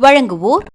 வழங்குவோர்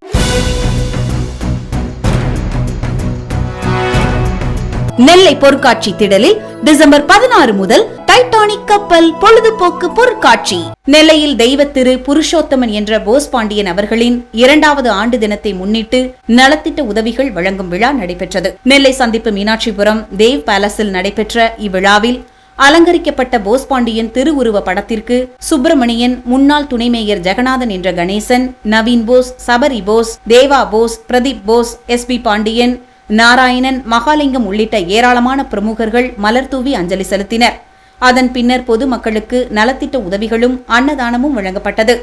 நெல்லை பொருட்காட்சி திடலில் டிசம்பர் 16 முதல் டைட்டானிக் கப்பல் பொழுதுபோக்கு பொருட்காட்சி. நெல்லையில் தெய்வத்திரு புருஷோத்தமன் என்ற போஸ் பாண்டியன் அவர்களின் 2வது ஆண்டு தினத்தை முன்னிட்டு நலத்திட்ட உதவிகள் வழங்கும் விழா நடைபெற்றது. நெல்லை சந்திப்பு மீனாட்சிபுரம் தேவ் பேலஸில் நடைபெற்ற இவ்விழாவில் அலங்கரிக்கப்பட்ட போஸ் பாண்டியன் திருவுருவ படத்திற்கு சுப்பிரமணியன், முன்னாள் துணை மேயர் ஜெகநாதன் என்ற கணேசன், நவீன் போஸ், சபரி போஸ், தேவா போஸ், பிரதீப் போஸ், SP பாண்டியன், நாராயணன், மகாலிங்கம் உள்ளிட்ட ஏராளமான பிரமுகர்கள் மலர்தூவி அஞ்சலி செலுத்தினர். அதன் பின்னர் பொதுமக்களுக்கு நலத்திட்ட உதவிகளும் அன்னதானமும் வழங்கப்பட்டது.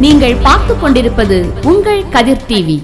நீங்கள் பார்த்துக் கொண்டிருப்பது உங்கள் கதிர் டிவி.